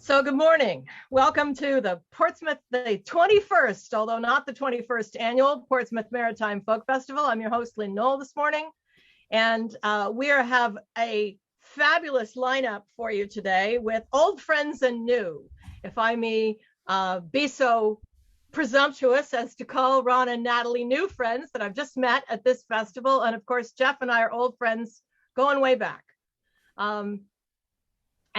So good morning. Welcome to the Portsmouth, the 21st, although not the 21st annual Portsmouth Maritime Folk Festival. I'm your host, Lynn Knoll, this morning. And we have a fabulous lineup for you today with old friends and new. If I may be so presumptuous as to call Ron and Natalie new friends that I've just met at this festival. And of course, Geoff and I are old friends going way back.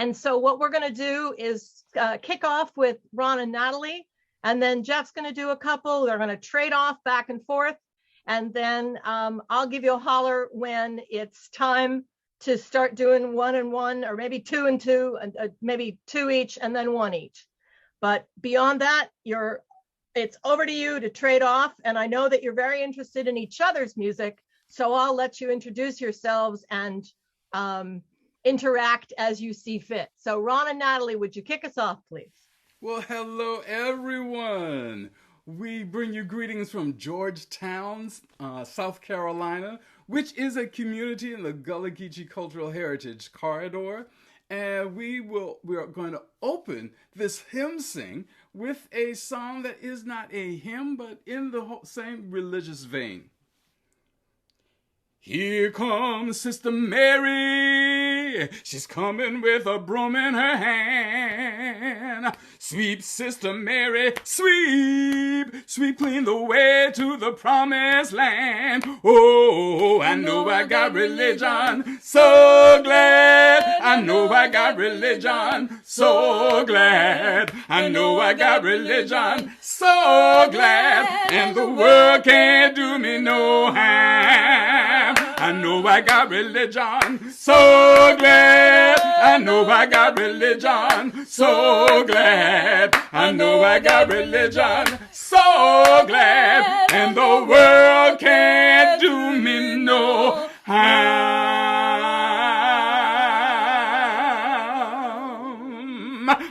And so what we're going to do is kick off with Ron and Natalie, and then Geoff's going to do a couple. They're going to trade off back and forth. And then I'll give you a holler when it's time to start doing one and one, or maybe two and two, and maybe two each and then one each. But beyond that, it's over to you to trade off. And I know that you're very interested in each other's music, so I'll let you introduce yourselves and interact as you see fit. So Ron and Natalie, would you kick us off, please? Well, hello, everyone. We bring you greetings from Georgetown, South Carolina, which is a community in the Gullah Geechee Cultural Heritage Corridor. And we are going to open this hymn sing with a song that is not a hymn, but in the same religious vein. Here comes Sister Mary, she's coming with a broom in her hand. Sweep, Sister Mary, sweep, sweep clean the way to the promised land. Oh, I know I got religion, so glad. I know I got religion, so glad. I know I got religion, so glad. And the world can't do me no harm. I know I got religion, so glad. I know I got religion, so glad. I know I got religion, so glad. And the world can't do me no harm.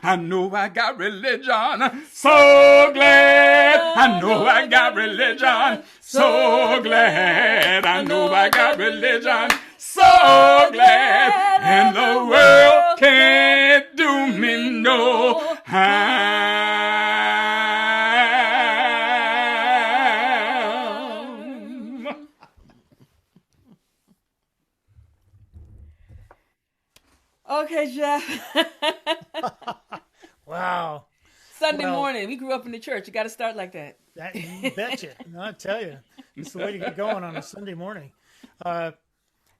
I know I got religion, so glad. I know I got religion, so glad. I know I got religion, so glad. And the world can't do me no harm. Okay, Geoff. Wow. Sunday morning. We grew up in the church. You got to start like that. You betcha. I tell you, it's the way to get going on a Sunday morning.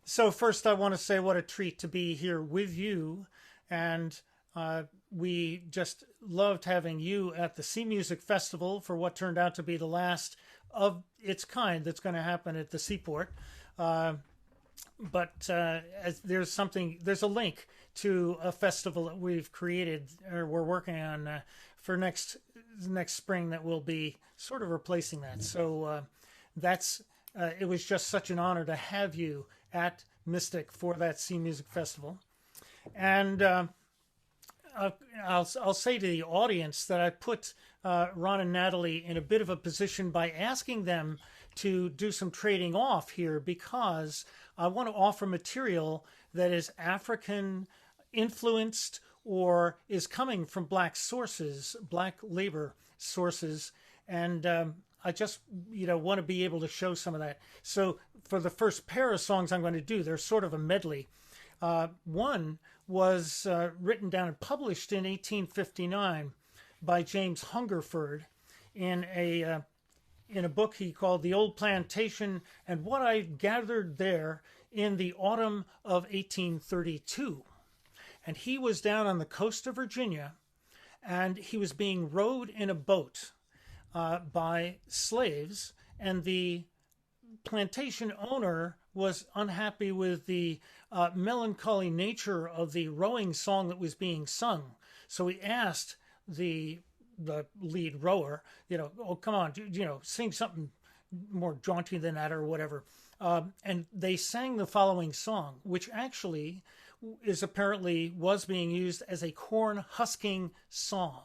So first, I want to say what a treat to be here with you, and we just loved having you at the Sea Music Festival for what turned out to be the last of its kind that's going to happen at the Seaport. But as there's a link to a festival that we've created, or we're working on for next spring, that will be sort of replacing that. So it was just such an honor to have you at Mystic for that Sea Music Festival. And I'll say to the audience that I put Ron and Natalie in a bit of a position by asking them to do some trading off here, because I want to offer material that is African influenced or is coming from black sources, black labor sources. And I just, want to be able to show some of that. So for the first pair of songs I'm going to do, they're sort of a medley. One was written down and published in 1859 by James Hungerford in a book he called The Old Plantation and What I Gathered There in the Autumn of 1832. And he was down on the coast of Virginia, and he was being rowed in a boat by slaves, and the plantation owner was unhappy with the melancholy nature of the rowing song that was being sung. So he asked the lead rower, oh, come on, sing something more jaunty than that or whatever. And they sang the following song, which actually was being used as a corn husking song.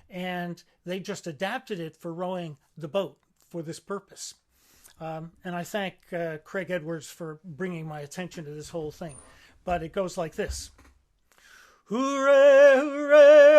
And they just adapted it for rowing the boat for this purpose. And I thank Craig Edwards for bringing my attention to this whole thing. But it goes like this. Hooray, hooray,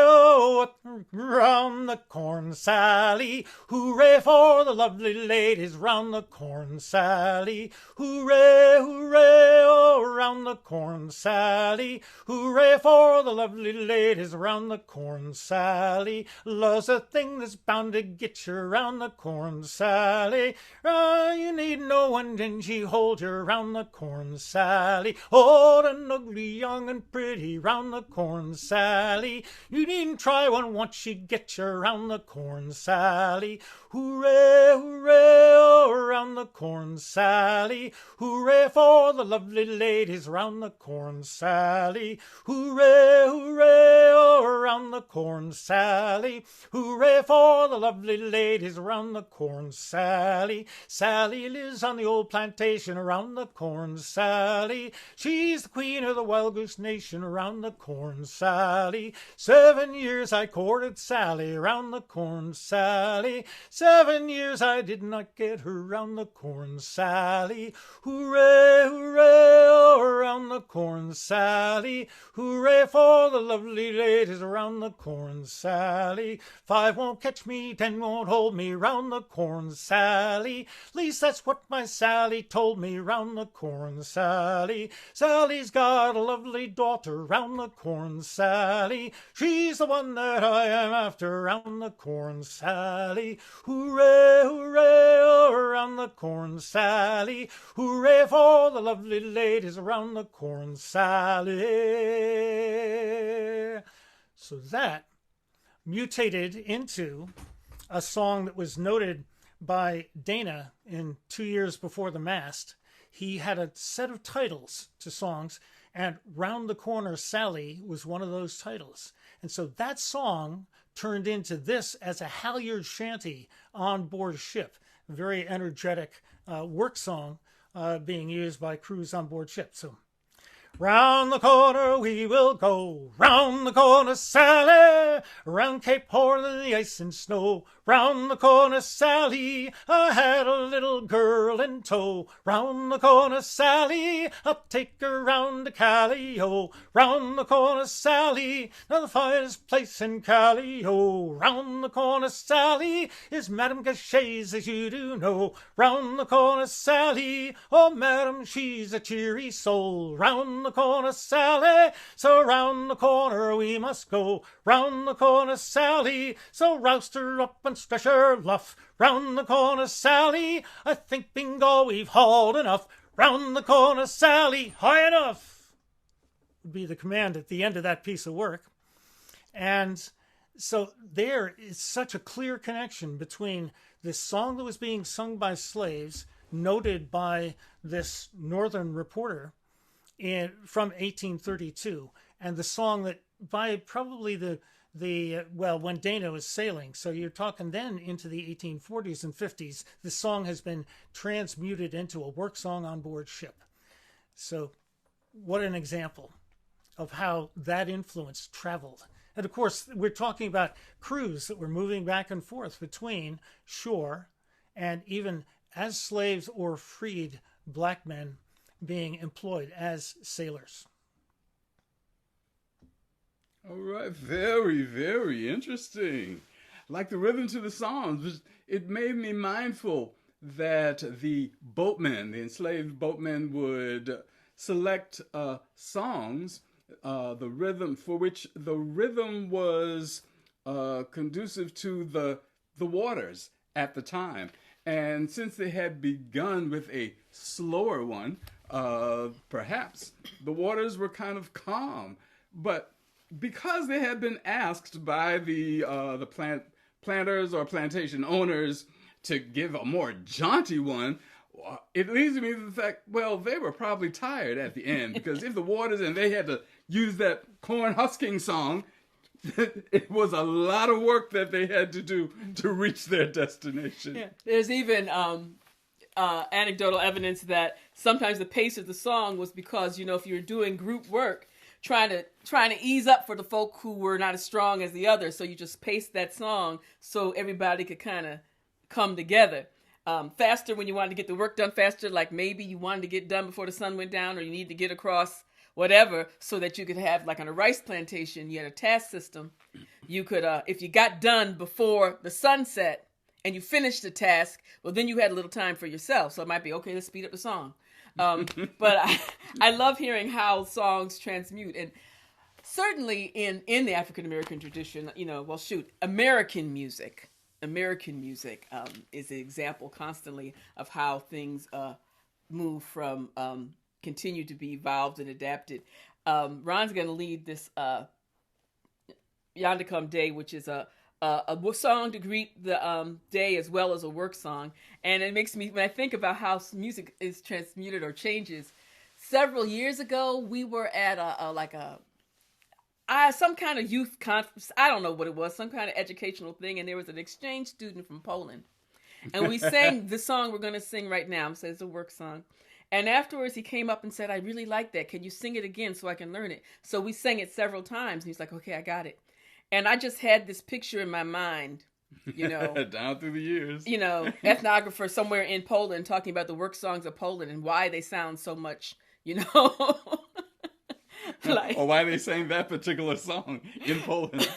Sally. Hooray for the lovely ladies round the corn, Sally. Hooray, hooray, oh, round the corn, Sally. Hooray for the lovely ladies round the corn, Sally. Love's a thing that's bound to get you round the corn, Sally. You need no one, and she hold you round the corn, Sally. Old and ugly, young and pretty, round the corn, Sally. You needn't try one once she gets you round the corn, Sally. Hooray, hooray, oh, round the corn, Sally. Hooray for the lovely ladies round the corn, Sally. Hooray, hooray, oh, round the corn, Sally. Hooray for the lovely ladies round the corn, Sally. Sally lives on the old plantation around the corn, Sally. She's the queen of the wild goose nation around the corn, Sally. 7 years I courted Sally around the corn, Sally. 7 years I did not get her round the corn, Sally. Hooray, hooray, oh, around the corn, Sally. Hooray for the lovely ladies around the corn, Sally. 5 won't catch me, 10 won't hold me round the corn, Sally. Least that's what my Sally told me round the corn, Sally. Sally's got a lovely daughter round the corn, Sally. She's the one that I am after round the corn, Sally. Hooray, hooray, oh, round the corn, Sally. Hooray for the lovely ladies around the corn, Sally. So that mutated into a song that was noted by Dana in 2 years before the mast. He had a set of titles to songs, and Round the Corner Sally was one of those titles. And so that song turned into this as a halyard shanty on board ship. A very energetic work song being used by crews on board ship. So, round the corner we will go, round the corner, Sally, round Cape Horn in the ice and snow. Round the corner, Sally, I had a little girl in tow. Round the corner, Sally, I'll take her round to Callio. Round the corner, Sally, now the finest place in Callio. Round the corner, Sally, is Madame Gachet's, as you do know. Round the corner, Sally, oh, Madame, she's a cheery soul. Round the corner, Sally, so round the corner we must go. Round the corner, Sally, so roust her up and stretch her luff. Round the corner, Sally, I think, bingo, we've hauled enough. Round the corner, Sally, high enough, would be the command at the end of that piece of work. And so there is such a clear connection between this song that was being sung by slaves, noted by this northern reporter from 1832, and the song that by probably when Dana was sailing, so you're talking then into the 1840s and 50s, the song has been transmuted into a work song on board ship. So what an example of how that influence traveled. And of course, we're talking about crews that were moving back and forth between shore and even as slaves or freed black men being employed as sailors. All right, very, very interesting. Like the rhythm to the songs, it made me mindful that the boatmen, the enslaved boatmen, would select songs, the rhythm for which the rhythm was conducive to the waters at the time. And since they had begun with a slower one, perhaps the waters were kind of calm, but because they had been asked by the planters or plantation owners to give a more jaunty one, it leads me to the fact, well, they were probably tired at the end, because if the waters and they had to use that corn husking song, it was a lot of work that they had to do to reach their destination. Yeah. There's even anecdotal evidence that sometimes the pace of the song was because, if you're doing group work, trying to ease up for the folk who were not as strong as the others, so you just paced that song so everybody could kind of come together. Faster when you wanted to get the work done faster, like maybe you wanted to get done before the sun went down, or you need to get across whatever, so that you could have, like on a rice plantation, you had a task system. You could, if you got done before the sunset and you finished the task, well, then you had a little time for yourself. So it might be, okay, let's speed up the song. But I love hearing how songs transmute. And certainly in the African-American tradition, American music is an example constantly of how things move from, continue to be evolved and adapted. Ron's going to lead this Yonder Come Day, which is a song to greet the day as well as a work song. And it makes me, when I think about how music is transmuted or changes, several years ago, we were at some kind of youth conference. I don't know what it was, some kind of educational thing. And there was an exchange student from Poland. And we sang the song we're going to sing right now. So it's a work song. And afterwards, he came up and said, I really like that. Can you sing it again so I can learn it? So we sang it several times. And he's like, okay, I got it. And I just had this picture in my mind, down through the years, ethnographer somewhere in Poland talking about the work songs of Poland and why they sound so much, like, or why they sang that particular song in Poland.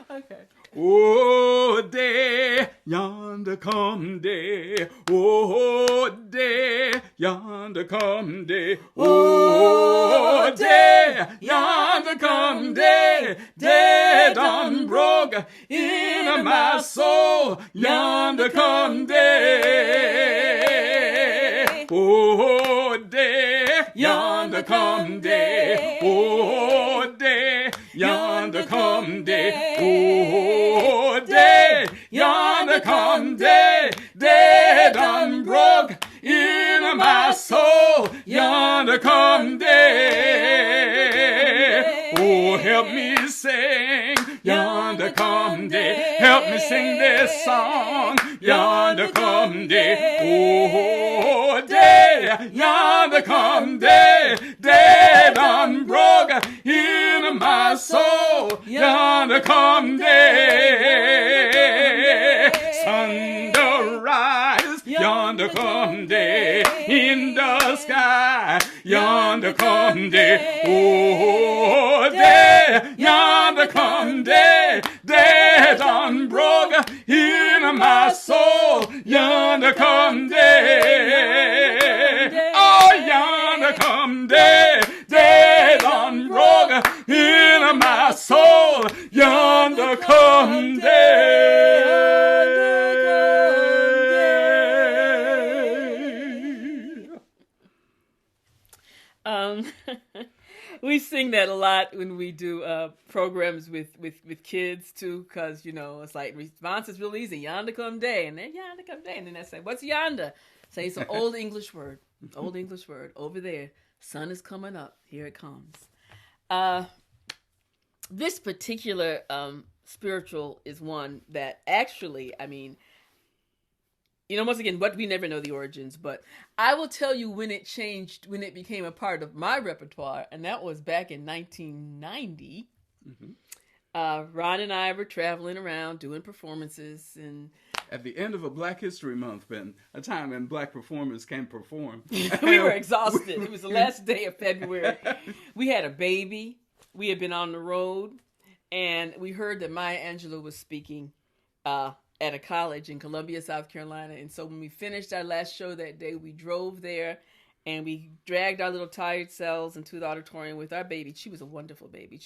Okay. Oh, day, yonder come day. Oh, day, yonder come day. Oh, day, yonder come day. Day done broke in my soul. Yonder come day. Oh, day, yonder come day. Oh, day, yonder come day. Oh, day, yonder come day. Day done broke in my soul. Yonder come day. Oh, help me sing. Yonder come day. Help me sing this song. Yonder come day. Oh, day, yonder come day. Day done broke in my soul. Yonder come day. Sun to rise. Yonder come day. In the sky. Yonder come day. Oh, day, yonder come day. Day done broke in my soul. Yonder come day. Oh, yonder come day. Day done broke in my soul. Yonder come day. We sing that a lot when we do programs with kids too, because it's like response is real easy. Yonder come day, and then yonder come day, and then I say, "What's yonder?" Say it's an old English word. Old English word over there. Sun is coming up. Here it comes. This particular spiritual is one that actually, once again, what we never know the origins, but I will tell you when it changed, when it became a part of my repertoire, and that was back in 1990. Mm-hmm. Ron and I were traveling around doing performances, and at the end of a Black History Month, Ben, a time when Black performers can perform. We were exhausted. It was the last day of February. We had a baby. We had been on the road, and we heard that Maya Angelou was speaking at a college in Columbia, South Carolina. And so when we finished our last show that day, we drove there and we dragged our little tired selves into the auditorium with our baby. She was a wonderful baby.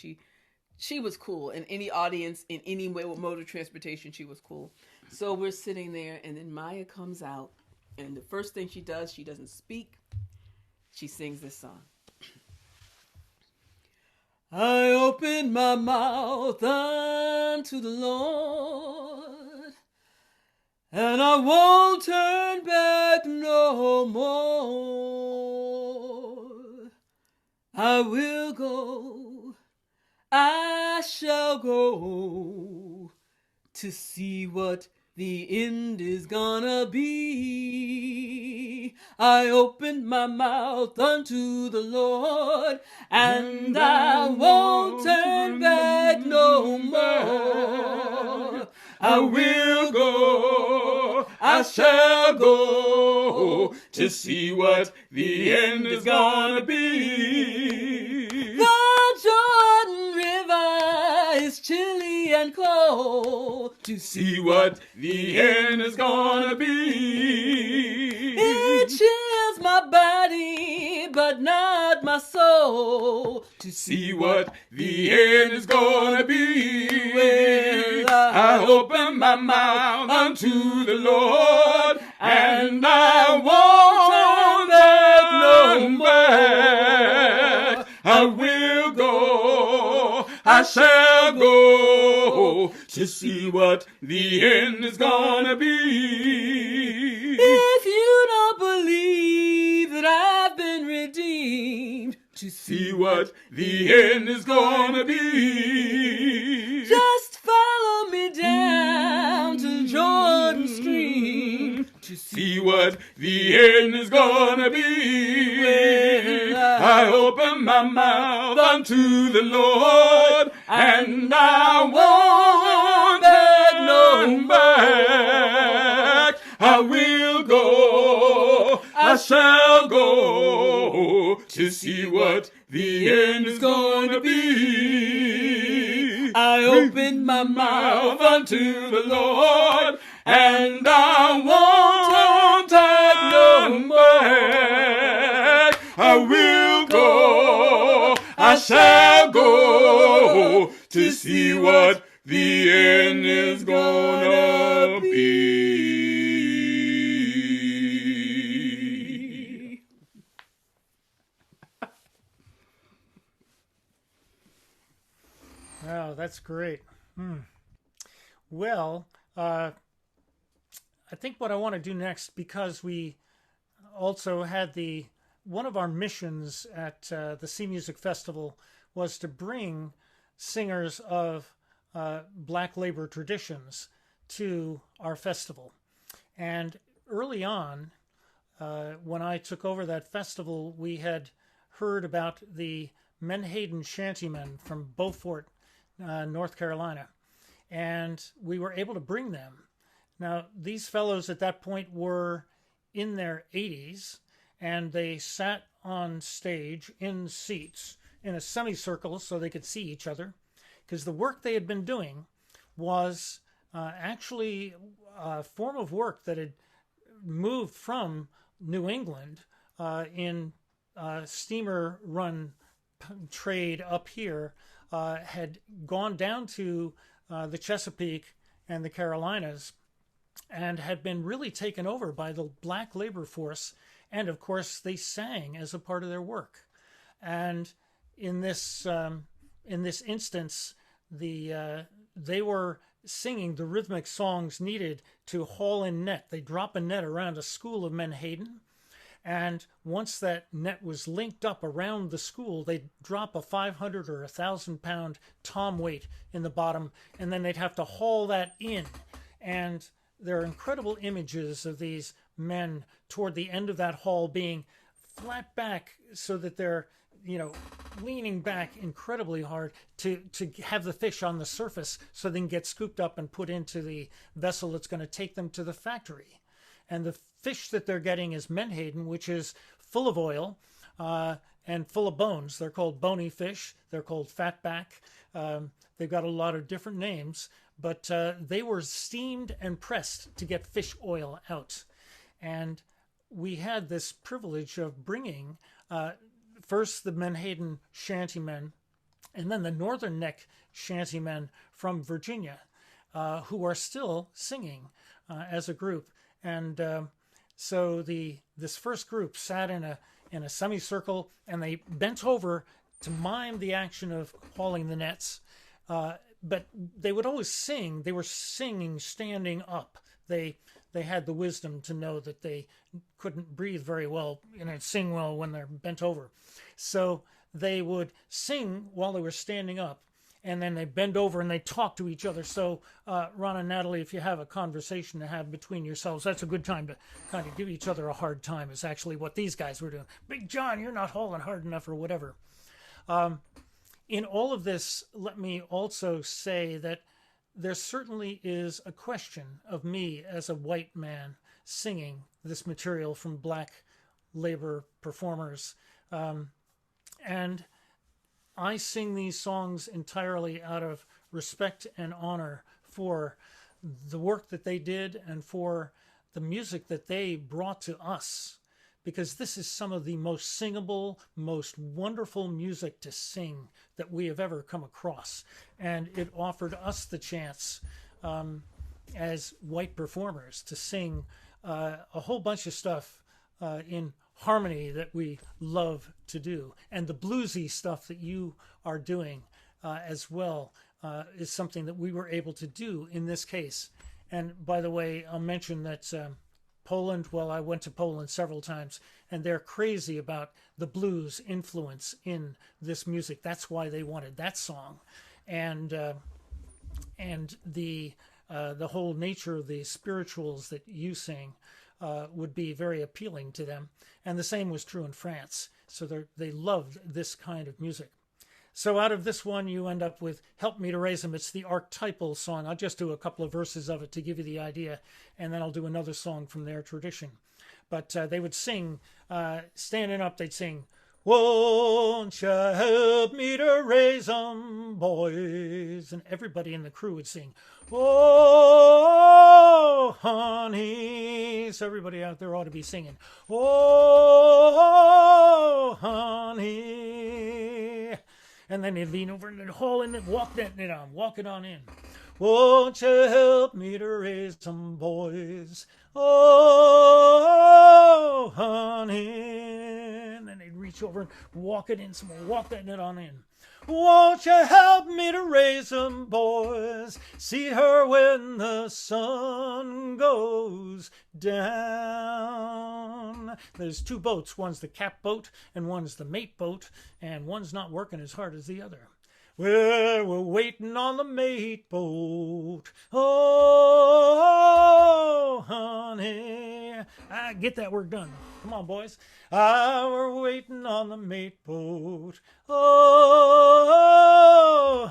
She was cool. In any audience, in any mode of transportation, she was cool. So we're sitting there, and then Maya comes out, and the first thing she does, she doesn't speak. She sings this song. I opened my mouth unto the Lord, and I won't turn back no more. I will go, I shall go to see what the end is gonna be. I opened my mouth unto the Lord, and I won't turn back no more. I will go, I shall go to see what the end is gonna be. is chilly and cold. To See what the end is gonna be. It chills my body, but not my soul. To See what the end is gonna be. Well, I open my mouth unto the Lord, and I won't turn back. I will go, I shall go, to see what the end is gonna be. if you don't believe that I've been redeemed, to See what the end is gonna be. just follow me down to Jordan Stream. To See what the end is gonna be. I open my mouth unto the Lord, and I won't turn back. I will go, I shall go, to see what the end is gonna be. I open my mouth Mouth unto the Lord, and I won't turn back. I will go, I shall go, to see what the end is gonna be. Wow, that's great. Well, I think what I want to do next, because we also had one of our missions at the Sea Music Festival was to bring singers of Black labor traditions to our festival. And early on, when I took over that festival, we had heard about the Menhaden Shantymen from Beaufort, North Carolina. And we were able to bring them. Now, these fellows at that point were in their 80s, and they sat on stage in seats in a semicircle so they could see each other, because the work they had been doing was actually a form of work that had moved from New England in steamer run trade up here, had gone down to the Chesapeake and the Carolinas, and had been really taken over by the Black labor force. And of course, they sang as a part of their work. And in this instance, they were singing the rhythmic songs needed to haul in net. They drop a net around a school of Menhaden, and once that net was linked up around the school, they'd drop a 500 or 1,000 pound tom weight in the bottom, and then they'd have to haul that in. And there are incredible images of these men toward the end of that haul being flat back so that they're, leaning back incredibly hard to have the fish on the surface so they can get scooped up and put into the vessel that's going to take them to the factory. And the fish that they're getting is Menhaden, which is full of oil and full of bones. They're called bony fish. They're called fatback. They've got a lot of different names, but they were steamed and pressed to get fish oil out. And we had this privilege of bringing first the Menhaden shantymen, and then the Northern Neck shantymen from Virginia, who are still singing as a group. And so this first group sat in a semicircle, and they bent over to mime the action of hauling the nets. But they would always sing. They were singing standing up. They had the wisdom to know that they couldn't breathe very well and sing well when they're bent over. So they would sing while they were standing up, and then they bend over and they talk to each other. So Ron and Natalie, if you have a conversation to have between yourselves, that's a good time to kind of give each other a hard time. Is actually what these guys were doing. Big John, you're not hauling hard enough or whatever. In all of this, let me also say that there certainly is a question of me as a white man singing this material from Black labor performers. And I sing these songs entirely out of respect and honor for the work that they did and for the music that they brought to us, because this is some of the most singable, most wonderful music to sing that we have ever come across. And it offered us the chance as white performers to sing a whole bunch of stuff in harmony that we love to do. And the bluesy stuff that you are doing as well is something that we were able to do in this case. And by the way, I'll mention that Poland, well, I went to Poland several times, and they're crazy about the blues influence in this music. That's why they wanted that song. And the whole nature of the spirituals that you sing would be very appealing to them. And the same was true in France. So they loved this kind of music. So out of this one, you end up with Help Me to Raise 'Em. It's the archetypal song. I'll just do a couple of verses of it to give you the idea, and then I'll do another song from their tradition. But they would sing, standing up, they'd sing, "Won't you help me to raise 'em, boys?" And everybody in the crew would sing, "Oh, honey." So everybody out there ought to be singing, "Oh, honey." And then they'd lean over and they'd haul in and walk it on in. "Won't you help me to raise 'em, boys? Oh, honey." And then they'd reach over and walk it in some more, walk that net on in. "Won't you help me to raise 'em, boys? See her when the sun goes down." There's two boats. One's the cap boat and one's the mate boat, and one's not working as hard as the other. "We're waiting on the mate boat. Oh, honey." Get that work done. Come on, boys. We're waiting on the mate boat. Oh,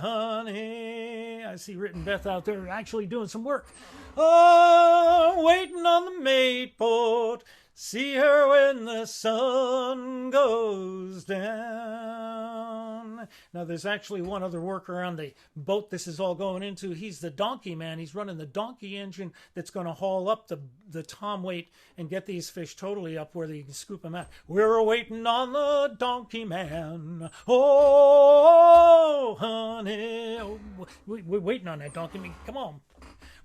honey. I see Rit and Beth out there actually doing some work. "Oh, waiting on the mate boat. See her when the sun goes down." Now, there's actually one other worker on the boat this is all going into. He's the donkey man. He's running the donkey engine that's going to haul up the tom weight and get these fish totally up where they can scoop them out. "We're waiting on the donkey man. Oh, honey." Oh, we're waiting on that donkey man. Come on.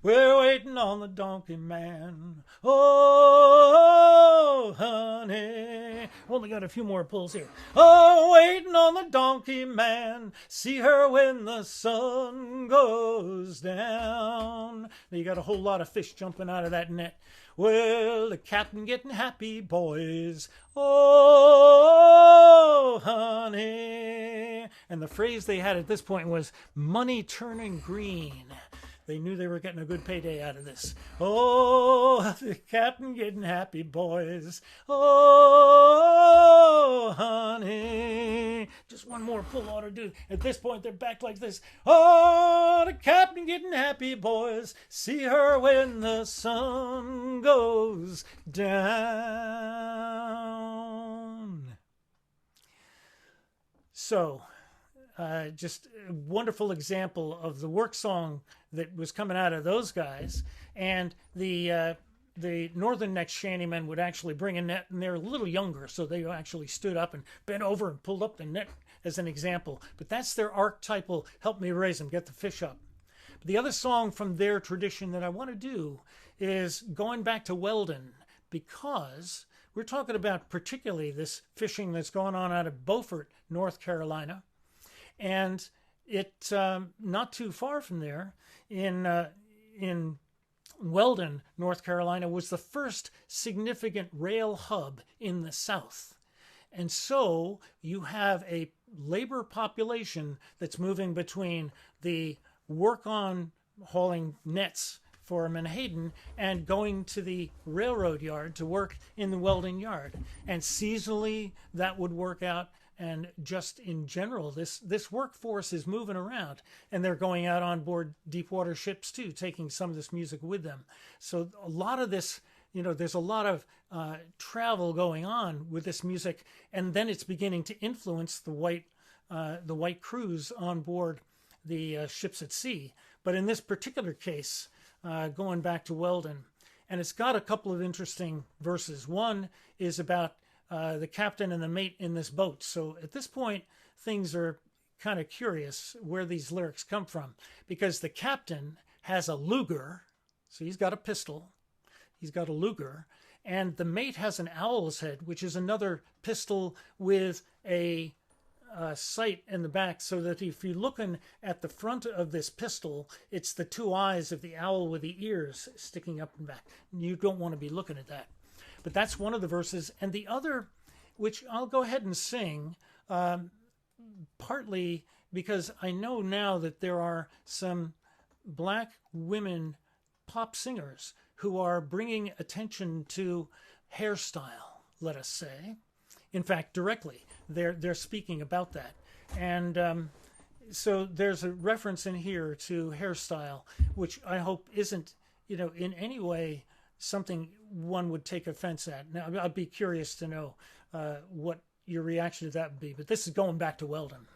"We're waiting on the donkey man. Oh, honey." Only got a few more pulls here. "Oh, waiting on the donkey man. See her when the sun goes down." Now you got a whole lot of fish jumping out of that net. "Well, the captain getting happy, boys. Oh, honey." And the phrase they had at this point was "money turning green." They knew they were getting a good payday out of this. "Oh, the captain getting happy, boys. Oh, honey." Just one more pull ought to do. At this point, they're back like this. "Oh, the captain getting happy, boys. See her when the sun goes down." So, just a wonderful example of the work song that was coming out of those guys. And the Northern Neck shantymen would actually bring a net, and they're a little younger, so they actually stood up and bent over and pulled up the net as an example. But that's their archetypal "Help Me Raise 'Em," get the fish up. But the other song from their tradition that I want to do is going back to Weldon, because we're talking about particularly this fishing that's going on out of Beaufort, North Carolina. And it not too far from there, in Weldon, North Carolina, was the first significant rail hub in the South. And so you have a labor population that's moving between the work on hauling nets for Menhaden and going to the railroad yard to work in the welding yard. And seasonally, that would work out. And just in general, this workforce is moving around, and they're going out on board deep water ships too, taking some of this music with them. So a lot of this, there's a lot of travel going on with this music, and then it's beginning to influence the white the white crews on board the ships at sea. But in this particular case, going back to Weldon, and it's got a couple of interesting verses. One is about the captain and the mate in this boat. So at this point, things are kind of curious where these lyrics come from, because the captain has a Luger, so he's got a pistol, he's got a Luger, and the mate has an owl's head, which is another pistol with a sight in the back, so that if you're looking at the front of this pistol, it's the two eyes of the owl with the ears sticking up and back. You don't want to be looking at that. But that's one of the verses. And the other, which I'll go ahead and sing, partly because I know now that there are some black women pop singers who are bringing attention to hairstyle, let us say. In fact, directly, they're speaking about that. And so there's a reference in here to hairstyle, which I hope isn't, in any way something one would take offense at. Now, I'd be curious to know what your reaction to that would be. But this is going back to Weldon.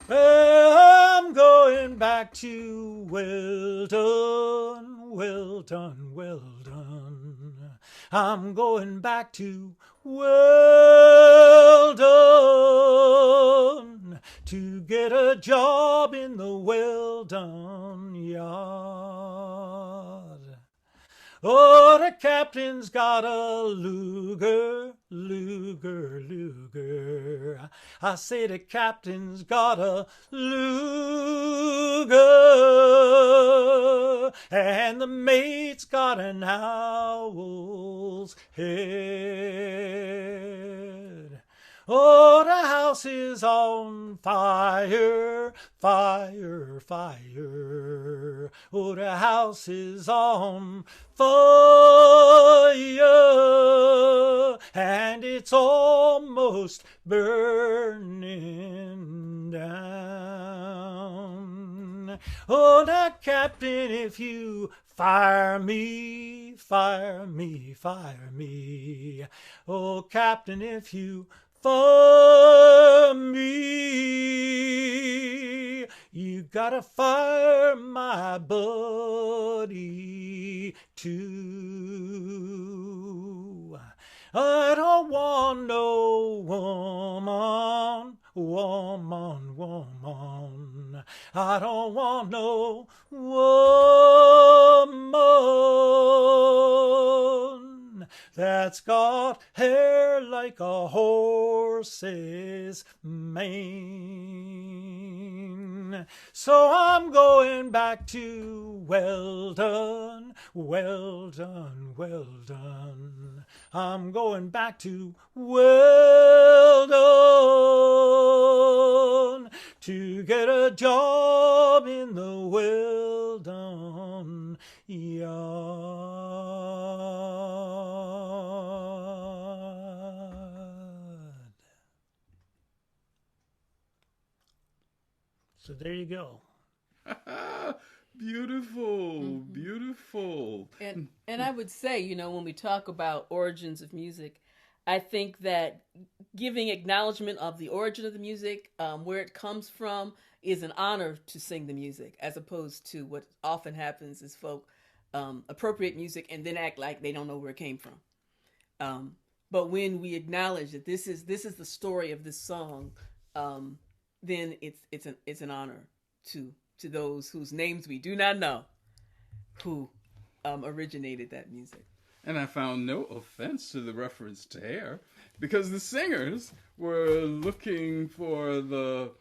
Well, I'm going back to Weldon, Weldon, Weldon. I'm going back to Weldon to get a job in the Weldon yard. Oh, the captain's got a Luger, Luger, Luger. I say the captain's got a Luger, and the mate's got an owl's head. Oh, the house is on fire, fire, fire. Oh, the house is on fire, and it's almost burning down. Oh, the captain, if you fire me, fire me, fire me. Oh, captain, if you fire me, you gotta fire my buddy too. I don't want no woman, woman, woman. I don't want no woman that's got hair like a horse's mane. So I'm going back to Weldon, Weldon, Weldon. I'm going back to Weldon to get a job in the Weldon yard. So there you go. Beautiful, beautiful. And I would say, when we talk about origins of music, I think that giving acknowledgement of the origin of the music, where it comes from, is an honor to sing the music, as opposed to what often happens is folk appropriate music and then act like they don't know where it came from. But when we acknowledge that this is the story of this song, then it's an honor to those whose names we do not know, who originated that music. And I found no offense to the reference to hair, because the singers were looking for the,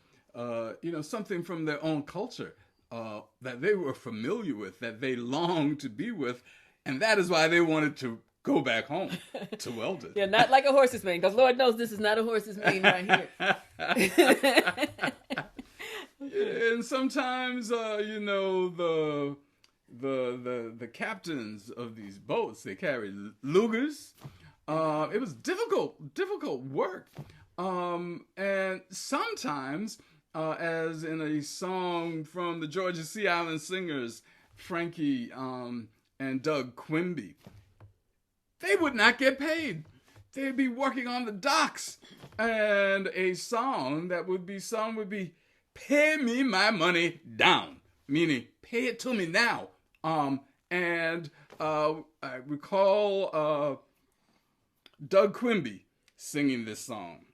something from their own culture that they were familiar with, that they longed to be with, and that is why they wanted to go back home to Weldon. Yeah, not like a horse's mane, because Lord knows this is not a horse's mane right here. And sometimes, the captains of these boats, they carried Lugers. It was difficult work. And sometimes, as in a song from the Georgia Sea Island singers, Frankie and Doug Quimby, they would not get paid. they'd be working on the docks, and a song that would be sung would be, "Pay me my money down," meaning pay it to me now. I recall Doug Quimby singing this song.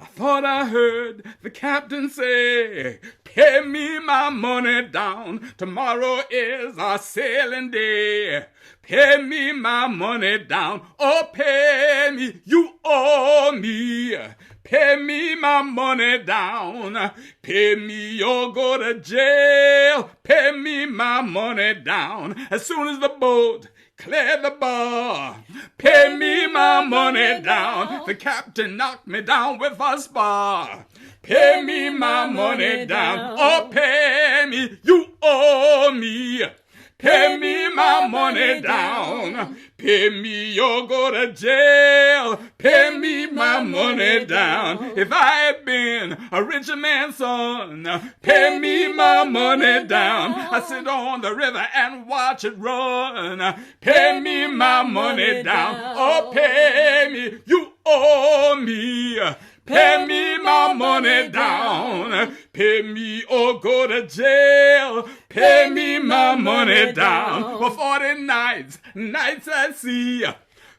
I thought I heard the captain say, "Pay me my money down. Tomorrow is our sailing day. Pay me my money down. Oh, pay me, you owe me. Pay me my money down. Pay me, you'll go to jail. Pay me my money down. As soon as the boat clear the bar. Pay me my money down. The captain knocked me down with a spar. Pay me my money down. Oh, pay me, you owe me. Pay me my money down. Pay me, you'll go to jail. Pay me my money down. If I had been a richer man's son, pay me my money down. I sit on the river and watch it run. Pay me my money down. Oh, pay me, you owe me. Pay me my money down. Pay me or go to jail. Pay me my money down. For 40 nights at sea.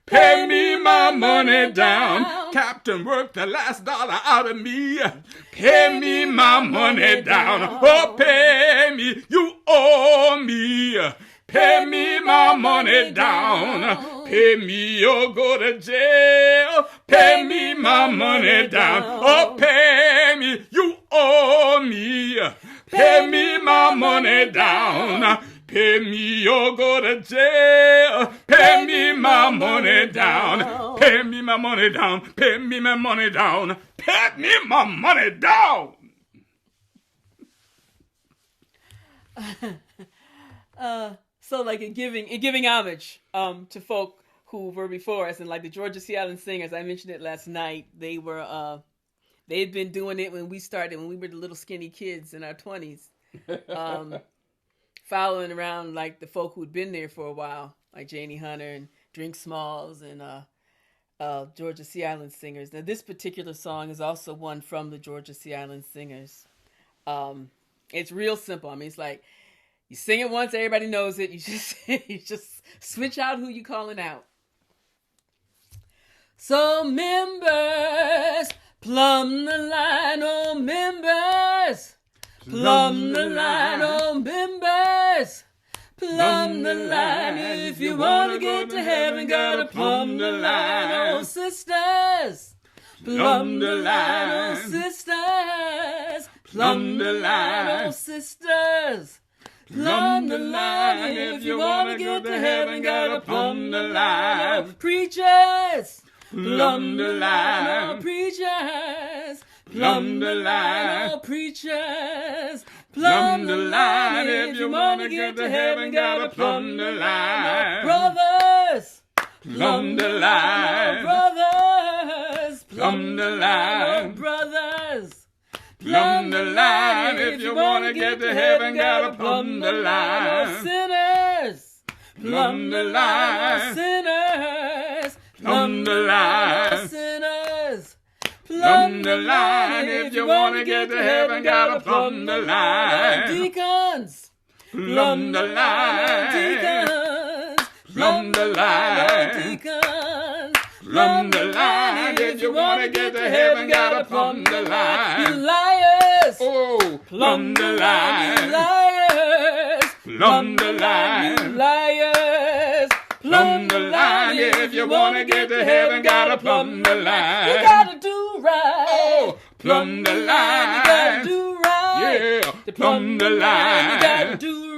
Pay me my money down. Captain worked the last dollar out of me. Pay me my money down. Oh, pay me, you owe me. Pay me my money down. Pay me or go to jail. Pay me my money down. Oh, pay me, you owe me. Pay me my money down. Pay me or go to jail. Pay me my money down. Pay me my money down. Pay me my money down. Pay me my money down. So like in giving homage to folk who were before us, and like the Georgia Sea Island Singers, I mentioned it last night. They had been doing it when we started, when we were the little skinny kids in our 20s, following around like the folk who'd been there for a while, like Janie Hunter and Drink Smalls and Georgia Sea Island Singers. Now this particular song is also one from the Georgia Sea Island Singers. It's real simple. I mean, it's like, you sing it once, everybody knows it. You just switch out who you calling out. So members, plumb the line, oh members, plumb the line, oh members, plumb the line. If you want to get to heaven, gotta plumb the line, oh sisters, plumb the line, oh sisters, plumb the line, oh sisters. Plumb the line, if you want to get to heaven, gotta plumb the line. Preachers, plumb the line. Oh, preachers, plumb the line. Oh, preachers, plumb the line. If you want to get to heaven, gotta plumb the line. Brothers, plumb the line. Brothers, plumb the line. Brothers. Plumb the line, if you want to get to heaven, gotta plumb the line. Sinners, plumb the line. Sinners, plumb the line. Sinners, plumb the line, if you want to get to heaven, gotta plumb the line. Deacons, plumb the line. Deacons, plumb the line. Deacons. Plumb the line, if you want to get to heaven, gotta plumb the line. You liars, oh, plumb the line. You liars, plumb the line. You liars, plumb the line, if you want to get to heaven, gotta plumb the line. You gotta do right, oh, plumb the line. You gotta do right, yeah, plumb the line. You gotta do right.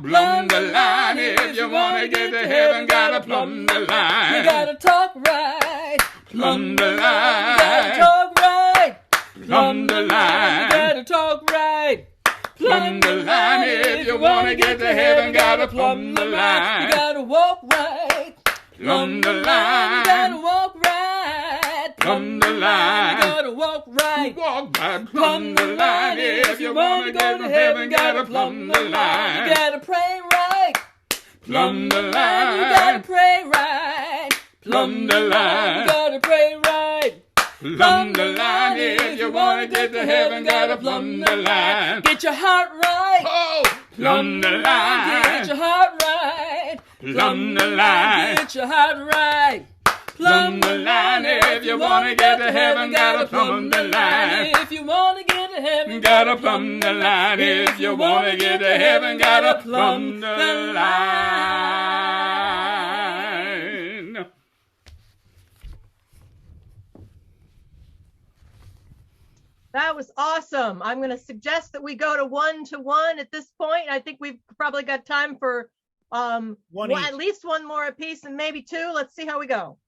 Plumb the line, if you want to get to heaven, gotta plumb the line. You gotta talk right, plumb the line. You gotta talk right, plumb the line. You gotta talk right, plumb the line, if you want to get to heaven, gotta plumb the line. You gotta walk right, plumb the line. You gotta walk right, plumb the line. You gotta walk right, walk right, plumb the line. If you want to go to heaven, gotta plumb the line. You gotta pray right, plumb the line. You gotta pray right, Plumb the line. You gotta pray right. Plumb the line. If you wanna get to heaven, gotta plumb the line. Get your heart right. Oh, plumb the line. Get your heart right. Plumb the line. Get your heart right. Plumb the line. If you wanna get to heaven, gotta plumb the line. If you wanna get to heaven, Gotta plumb the line. If you wanna get to heaven, gotta plumb the line. That was awesome. I'm going to suggest that we go to 1-1 at this point. I think we've probably got time for at least one more apiece and maybe two. Let's see how we go.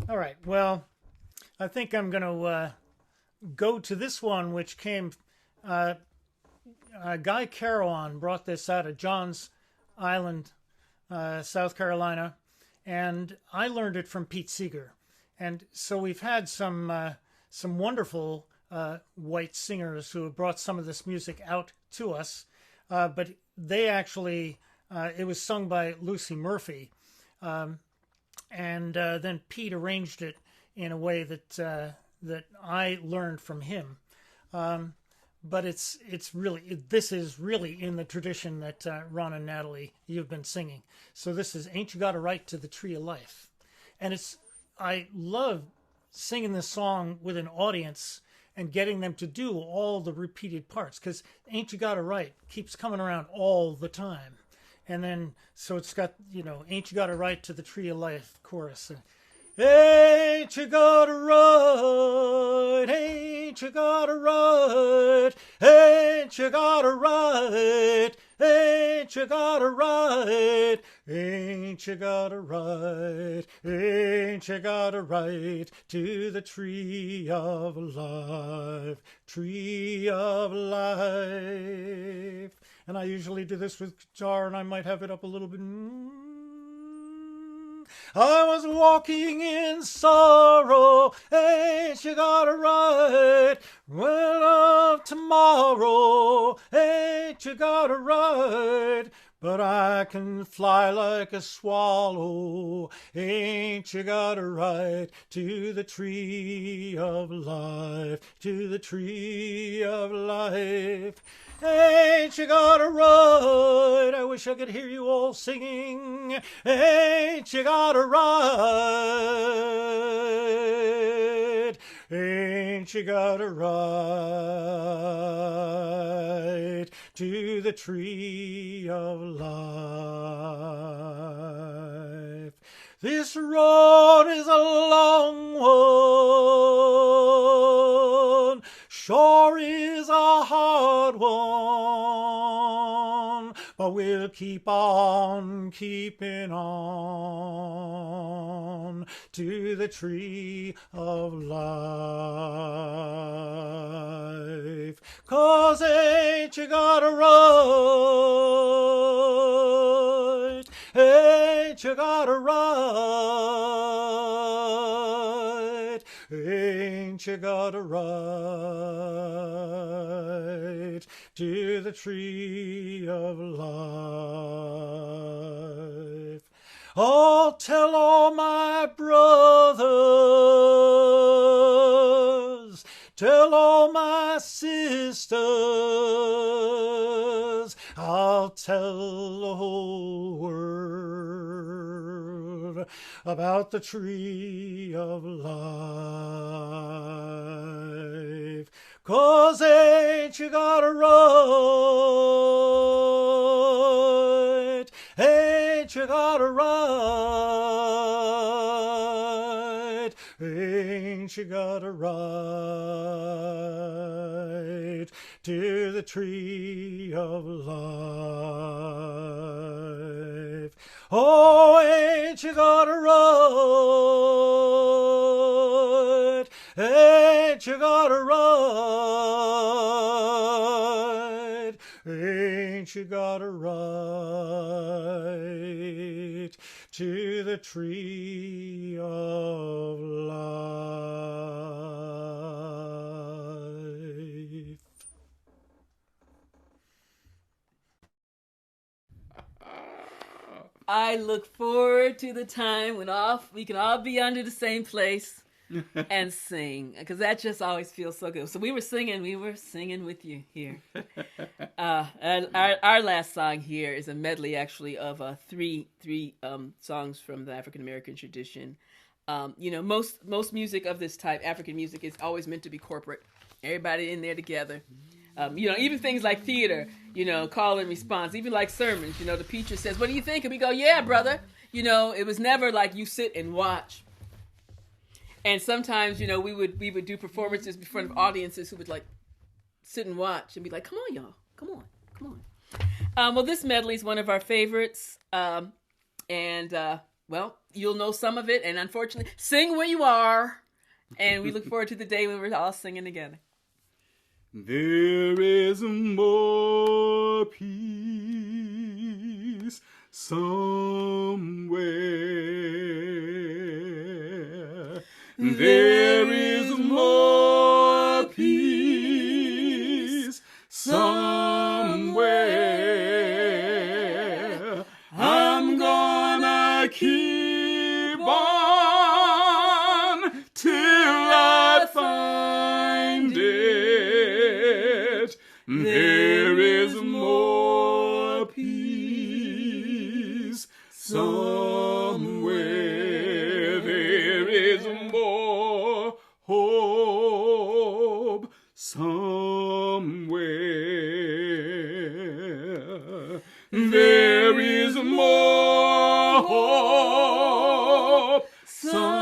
All right. Well, I think I'm going to go to this one, which came. Guy Carawan brought this out of Johns Island, South Carolina, and I learned it from Pete Seeger. And so we've had some wonderful white singers who have brought some of this music out to us, but they actually it was sung by Lucy Murphy, and then Pete arranged it in a way that I learned from him. But this is really in the tradition that Ron and Natalie, you've been singing. So this is "Ain't You Got a Right to the Tree of Life," and I love singing this song with an audience and getting them to do all the repeated parts, because "Ain't You Got a Right" keeps coming around all the time. And then, so it's got, "Ain't You Got a Right to the Tree of Life" chorus. Ain't you got a right, ain't you got a right, ain't you got a right, ain't you got a right, ain't you got a right, ain't you got a right to the tree of life, tree of life. And I usually do this with guitar, and I might have it up a little bit. I was walking in sorrow, ain't you got a right? Well, of tomorrow, ain't you got a right? But I can fly like a swallow, ain't you got a right to the tree of life, to the tree of life. Ain't you got a right? I wish I could hear you all singing. Ain't you got a right? Ain't you got a right to the tree of life? This road is a long one, sure is a hard one, but we'll keep on keeping on to the tree of life. 'Cause ain't you got a right? Ain't you got a right? Ain't you got a right to the tree of life? Oh, tell all my brothers, tell all my sisters, I'll tell the whole world about the tree of life. 'Cause ain't you got a right? Ain't you got a right? Ain't you got a right to the tree of life? Oh, ain't you got a right? Ain't you got a right? Ain't you got a right to the tree of life? I look forward to the time when we can all be under the same place and sing, because that just always feels so good. So we were singing with you here. Our last song here is a medley, actually, of three songs from the African American tradition. Most music of this type, African music, is always meant to be corporate. Everybody in there together. Even things like theater, call and response, even like sermons, the preacher says, "What do you think?" And we go, "Yeah, brother." It was never like you sit and watch. And sometimes, we would do performances in front of audiences who would like sit and watch and be like, "Come on, y'all. Come on." Well, this medley is one of our favorites. You'll know some of it. And unfortunately, sing where you are. And we look forward to the day when we're all singing together. There is more peace somewhere. There is more peace somewhere. I'm gonna keep on till I find it. There is more peace somewhere. There is more hope somewhere. There is more hope somewhere.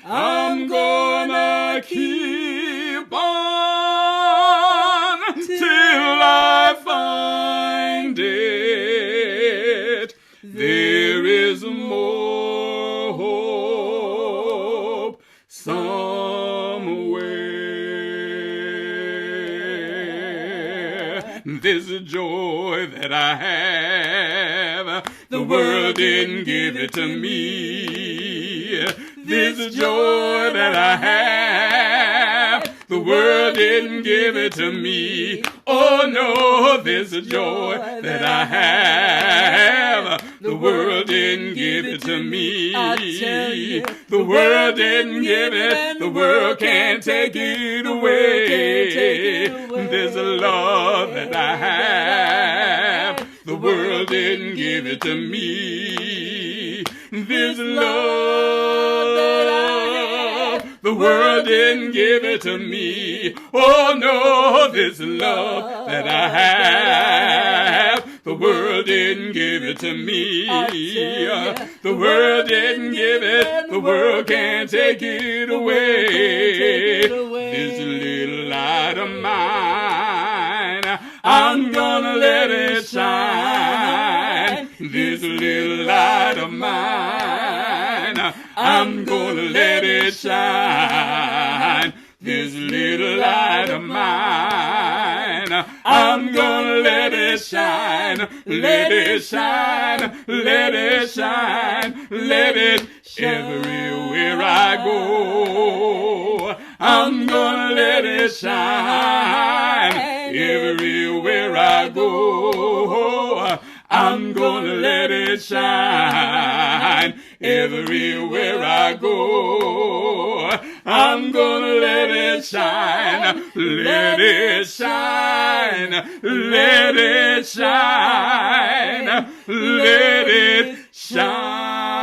I'm gonna keep on till I find it. There is more hope somewhere. There's a joy that I have. The world didn't give it to me. There's a joy that I have. The world didn't give it to me. Oh no, there's a joy that I have. The world didn't give it to me. The world didn't give it. The world can't take it away. There's a love that I have. The world didn't give it to me. There's love that I have. The world didn't give it to me. Oh no, this love that I have. The world didn't give it to me. The world didn't give it. The world can't take it away. This little light of mine, I'm gonna let it shine. This little light of mine, I'm gonna let it shine. This little light of mine, I'm gonna let it shine. Let it shine. Let it shine. Let it everywhere I go. I'm gonna let it shine. Everywhere I go. I'm gonna let it shine. Everywhere I go. I'm gonna let it shine. Let it shine. Let it shine. Let it shine.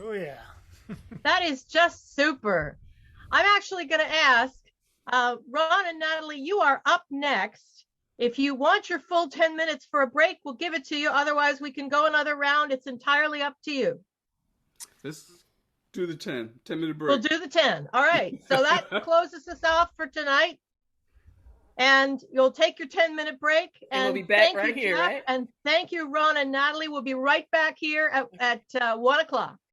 Oh, yeah. That is just super. I'm actually going to ask Ron and Natalie, you are up next. If you want your full 10 minutes for a break, we'll give it to you. Otherwise, we can go another round. It's entirely up to you. Let's do the 10-minute break. We'll do the 10. All right. So that closes us off for tonight. And you'll take your 10-minute break. And we'll be back right here, Geoff, right? And thank you, Ron and Natalie. We'll be right back here at 1 o'clock.